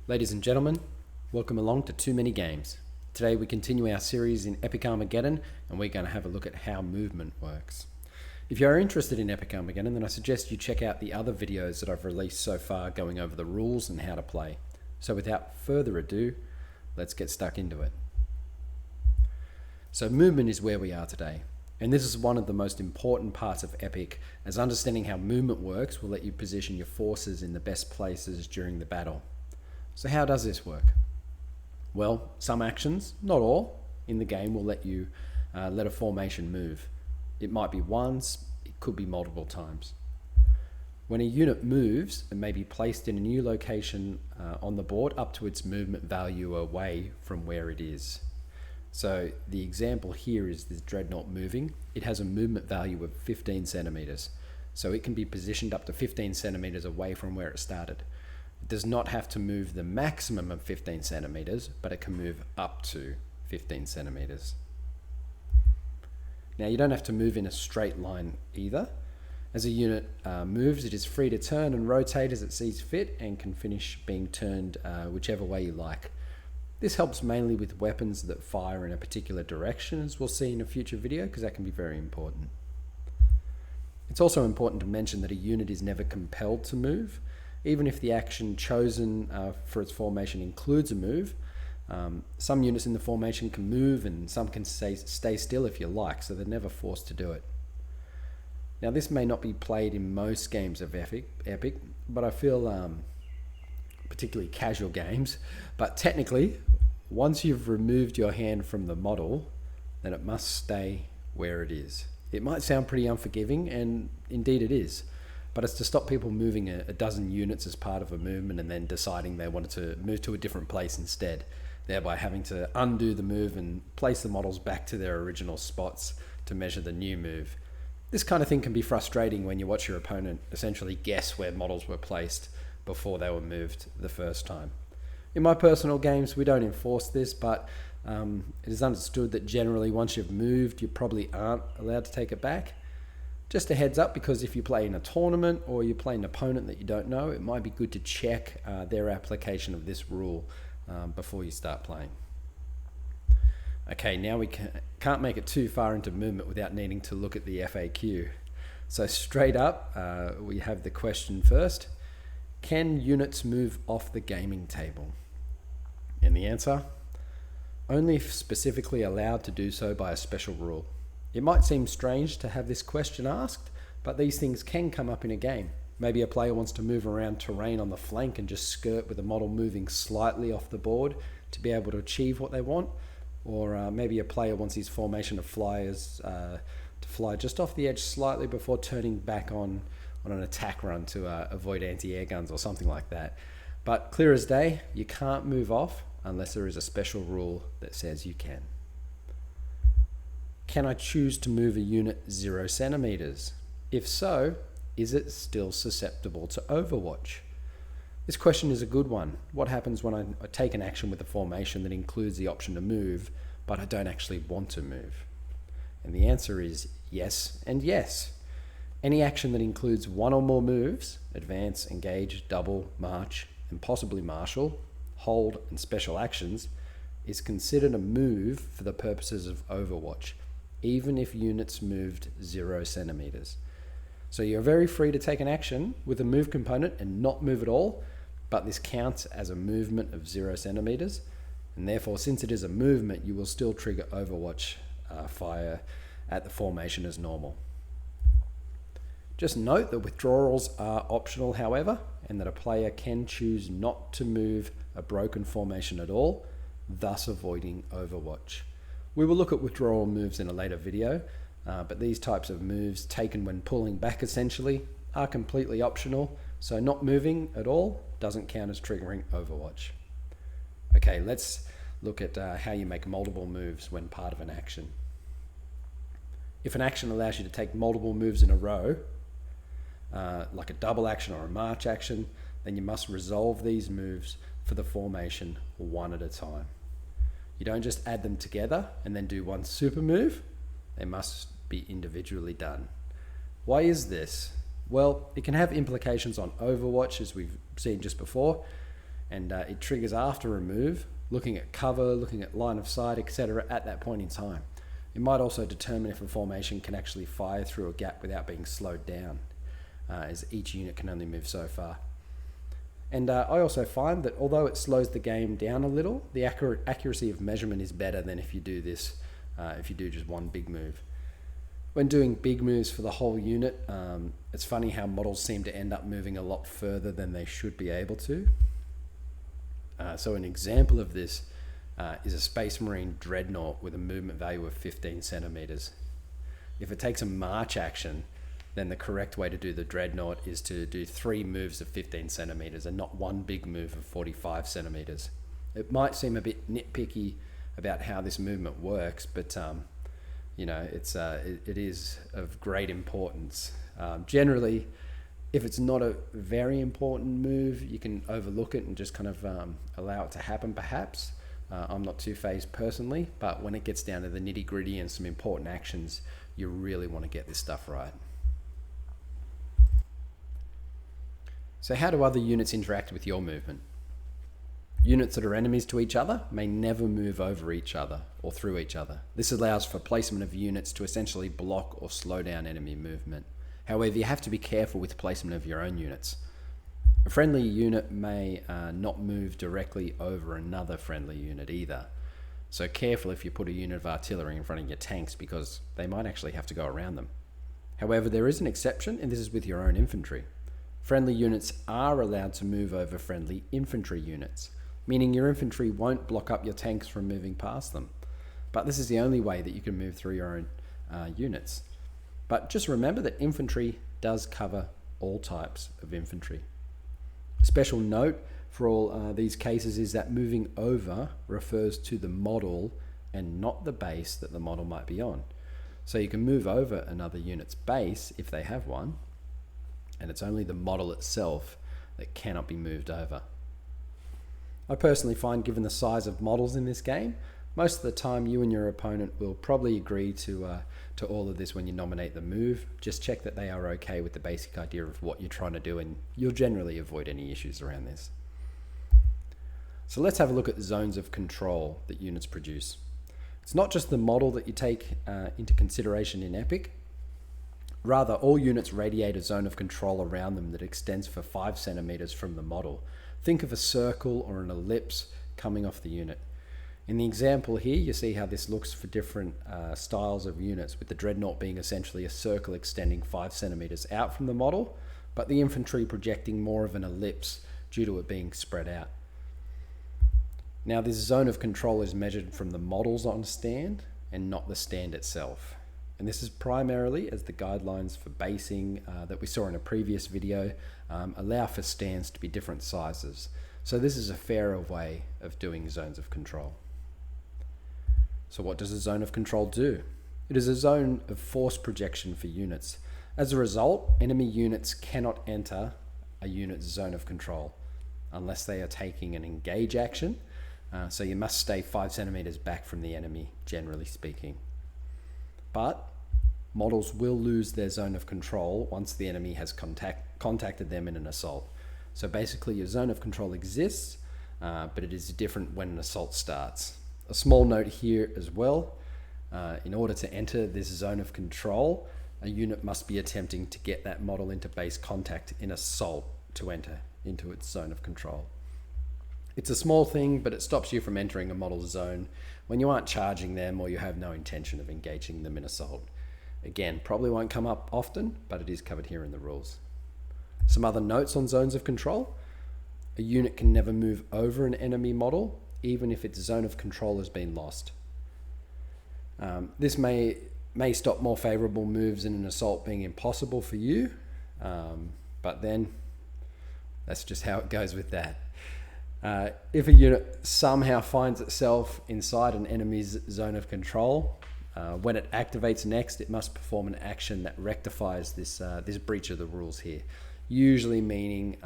Ladies and gentlemen, welcome along to Too Many Games. Today we continue our series in Epic Armageddon and we're going to have a look at how movement works. If you are interested in Epic Armageddon, then I suggest you check out the other videos that I've released so far going over the rules and how to play. So without further ado, let's get stuck into it. So movement is where we are today. And this is one of the most important parts of Epic, as understanding how movement works will let you position your forces in the best places during the battle. So how does this work? Well, some actions, not all, in the game will let you let a formation move. It might be once, it could be multiple times. When a unit moves, it may be placed in a new location on the board up to its movement value away from where it is. So the example here is this dreadnought moving. It has a movement value of 15 centimeters. So it can be positioned up to 15 centimeters away from where it started. It does not have to move the maximum of 15 centimeters, but it can move up to 15 centimeters. Now you don't have to move in a straight line either. As a unit moves, it is free to turn and rotate as it sees fit and can finish being turned whichever way you like. This helps mainly with weapons that fire in a particular direction, as we'll see in a future video, because that can be very important. It's also important to mention that a unit is never compelled to move. Even if the action chosen for its formation includes a move, some units in the formation can move and some can stay still if you like, so they're never forced to do it. Now this may not be played in most games of Epic, but I feel particularly casual games, but technically once you've removed your hand from the model, then it must stay where it is. It might sound pretty unforgiving, and indeed it is. But it's to stop people moving a dozen units as part of a movement and then deciding they wanted to move to a different place instead, thereby having to undo the move and place the models back to their original spots to measure the new move. This kind of thing can be frustrating when you watch your opponent essentially guess where models were placed before they were moved the first time. In my personal games, we don't enforce this, but it is understood that generally once you've moved, you probably aren't allowed to take it back. Just a heads up, because if you play in a tournament or you play an opponent that you don't know, it might be good to check their application of this rule before you start playing. Okay, now we can't make it too far into movement without needing to look at the FAQ. So straight up, we have the question first. Can units move off the gaming table? And the answer? Only if specifically allowed to do so by a special rule. It might seem strange to have this question asked, but these things can come up in a game. Maybe a player wants to move around terrain on the flank and just skirt with the model moving slightly off the board to be able to achieve what they want. Or maybe a player wants his formation of flyers to fly just off the edge slightly before turning back on an attack run to avoid anti-air guns or something like that. But clear as day, you can't move off unless there is a special rule that says you can. Can I choose to move a unit 0 centimeters? If so, is it still susceptible to Overwatch? This question is a good one. What happens when I take an action with a formation that includes the option to move, but I don't actually want to move? And the answer is yes and yes. Any action that includes one or more moves, advance, engage, double, march, and possibly marshal, hold, and special actions, is considered a move for the purposes of Overwatch, even if units moved 0 centimeters. So you're very free to take an action with a move component and not move at all, but this counts as a movement of 0 centimeters, and therefore since it is a movement, you will still trigger Overwatch fire at the formation as normal. Just note that withdrawals are optional, however, and that a player can choose not to move a broken formation at all, thus avoiding Overwatch. We will look at withdrawal moves in a later video, but these types of moves taken when pulling back essentially are completely optional, so not moving at all doesn't count as triggering Overwatch. Okay, let's look at how you make multiple moves when part of an action. If an action allows you to take multiple moves in a row, like a double action or a march action, then you must resolve these moves for the formation one at a time. You don't just add them together and then do one super move. They must be individually done. Why is this? Well, it can have implications on Overwatch, as we've seen just before, and it triggers after a move, looking at cover, looking at line of sight, etc. at that point in time. It might also determine if a formation can actually fire through a gap without being slowed down, as each unit can only move so far. And I also find that although it slows the game down a little, the accuracy of measurement is better than if you do this, if you do just one big move. When doing big moves for the whole unit, it's funny how models seem to end up moving a lot further than they should be able to. So an example of this is a Space Marine Dreadnought with a movement value of 15 centimeters. If it takes a march action, then the correct way to do the Dreadnought is to do 3 moves of 15 centimeters and not one big move of 45 centimeters. It might seem a bit nitpicky about how this movement works, but it is of great importance. Generally, if it's not a very important move, you can overlook it and just kind of allow it to happen perhaps. I'm not too phased personally, but when it gets down to the nitty gritty and some important actions, you really want to get this stuff right. So how do other units interact with your movement? Units that are enemies to each other may never move over each other or through each other. This allows for placement of units to essentially block or slow down enemy movement. However, you have to be careful with placement of your own units. A friendly unit may not move directly over another friendly unit either. So careful if you put a unit of artillery in front of your tanks, because they might actually have to go around them. However, there is an exception, and this is with your own infantry. Friendly units are allowed to move over friendly infantry units, meaning your infantry won't block up your tanks from moving past them. But this is the only way that you can move through your own units. But just remember that infantry does cover all types of infantry. A special note for all these cases is that moving over refers to the model and not the base that the model might be on. So you can move over another unit's base if they have one, and it's only the model itself that cannot be moved over. I personally find, given the size of models in this game, most of the time you and your opponent will probably agree to all of this when you nominate the move. Just check that they are okay with the basic idea of what you're trying to do, and you'll generally avoid any issues around this. So let's have a look at the zones of control that units produce. It's not just the model that you take into consideration in Epic. Rather, all units radiate a zone of control around them that extends for 5 centimeters from the model. Think of a circle or an ellipse coming off the unit. In the example here, you see how this looks for different styles of units, with the Dreadnought being essentially a circle extending 5 centimeters out from the model, but the infantry projecting more of an ellipse due to it being spread out. Now, this zone of control is measured from the models on stand and not the stand itself. And this is primarily as the guidelines for basing that we saw in a previous video allow for stands to be different sizes. So this is a fairer way of doing zones of control. So what does a zone of control do? It is a zone of force projection for units. As a result, enemy units cannot enter a unit's zone of control unless they are taking an engage action. So you must stay 5 centimeters back from the enemy, generally speaking. But models will lose their zone of control once the enemy has contacted them in an assault. So basically your zone of control exists, but it is different when an assault starts. A small note here as well, in order to enter this zone of control, a unit must be attempting to get that model into base contact in assault to enter into its zone of control. It's a small thing, but it stops you from entering a model's zone when you aren't charging them or you have no intention of engaging them in assault. Again, probably won't come up often, but it is covered here in the rules. Some other notes on zones of control. A unit can never move over an enemy model, even if its zone of control has been lost. This may stop more favorable moves in an assault being impossible for you, but then that's just how it goes with that. If a unit somehow finds itself inside an enemy's zone of control, when it activates next, it must perform an action that rectifies this breach of the rules here. Usually meaning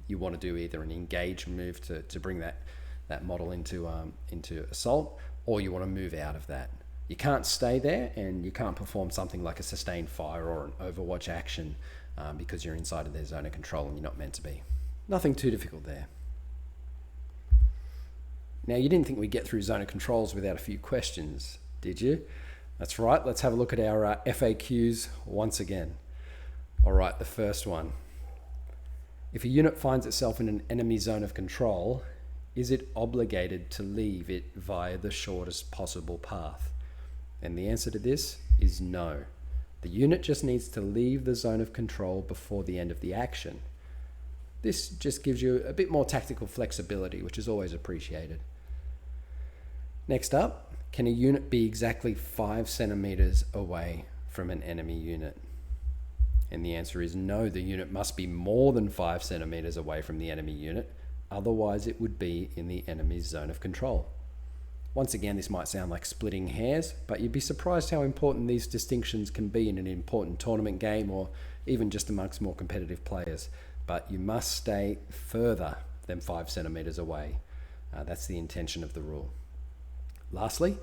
you want to do either an engage move to bring that model into assault, or you want to move out of that. You can't stay there, and you can't perform something like a sustained fire or an overwatch action because you're inside of their zone of control and you're not meant to be. Nothing too difficult there. Now, you didn't think we'd get through zone of controls without a few questions, did you? That's right, let's have a look at our FAQs once again. All right, the first one. If a unit finds itself in an enemy zone of control, is it obligated to leave it via the shortest possible path? And the answer to this is no. The unit just needs to leave the zone of control before the end of the action. This just gives you a bit more tactical flexibility, which is always appreciated. Next up, can a unit be exactly 5 centimeters away from an enemy unit? And the answer is no, the unit must be more than 5 centimeters away from the enemy unit, otherwise it would be in the enemy's zone of control. Once again, this might sound like splitting hairs, but you'd be surprised how important these distinctions can be in an important tournament game or even just amongst more competitive players. But you must stay further than 5 centimeters away. That's the intention of the rule. Lastly,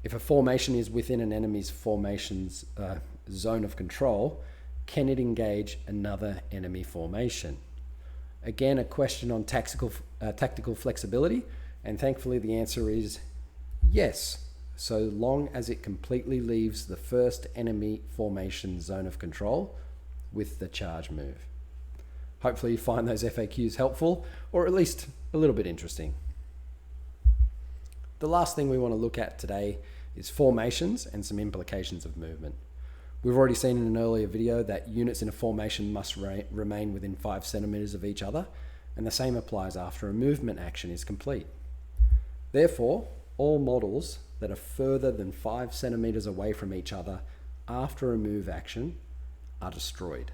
if a formation is within an enemy's formation's zone of control, can it engage another enemy formation? Again, a question on tactical flexibility, and thankfully the answer is yes, so long as it completely leaves the first enemy formation zone of control with the charge move. Hopefully you find those FAQs helpful, or at least a little bit interesting. The last thing we want to look at today is formations and some implications of movement. We've already seen in an earlier video that units in a formation must remain within 5 centimeters of each other, and the same applies after a movement action is complete. Therefore, all models that are further than 5 centimeters away from each other after a move action are destroyed.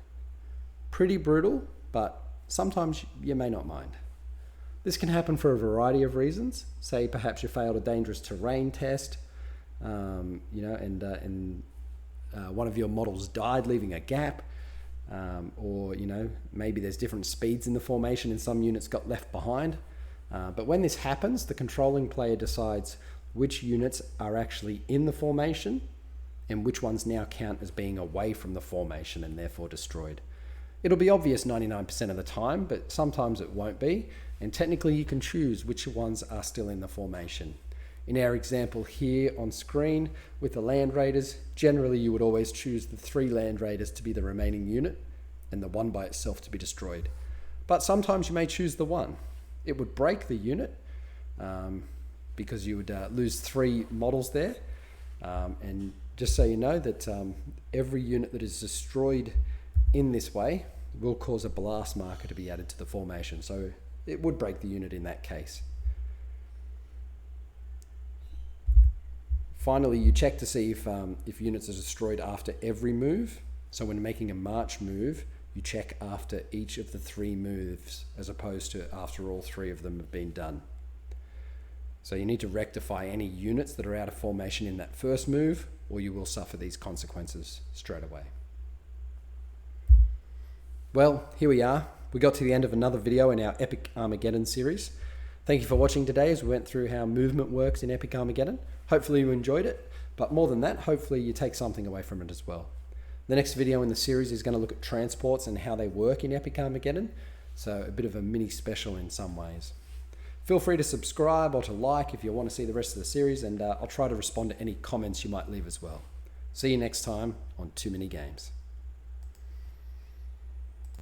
Pretty brutal, but sometimes you may not mind. This can happen for a variety of reasons. Say perhaps you failed a dangerous terrain test, and one of your models died, leaving a gap, or maybe there's different speeds in the formation and some units got left behind. But when this happens, the controlling player decides which units are actually in the formation and which ones now count as being away from the formation and therefore destroyed. It'll be obvious 99% of the time, but sometimes it won't be, and technically you can choose which ones are still in the formation. In our example here on screen with the Land Raiders, generally you would always choose the 3 Land Raiders to be the remaining unit and the 1 by itself to be destroyed. But sometimes you may choose the 1. It would break the unit because you would lose 3 models there. And just so you know that every unit that is destroyed in this way will cause a blast marker to be added to the formation. So it would break the unit in that case. Finally, you check to see if units are destroyed after every move. So when making a march move, you check after each of the 3 moves as opposed to after all 3 of them have been done. So you need to rectify any units that are out of formation in that first move, or you will suffer these consequences straight away. Well, here we are. We got to the end of another video in our Epic Armageddon series. Thank you for watching today as we went through how movement works in Epic Armageddon. Hopefully you enjoyed it, but more than that, hopefully you take something away from it as well. The next video in the series is going to look at transports and how they work in Epic Armageddon, so a bit of a mini special in some ways. Feel free to subscribe or to like if you want to see the rest of the series, and I'll try to respond to any comments you might leave as well. See you next time on Too Many Games.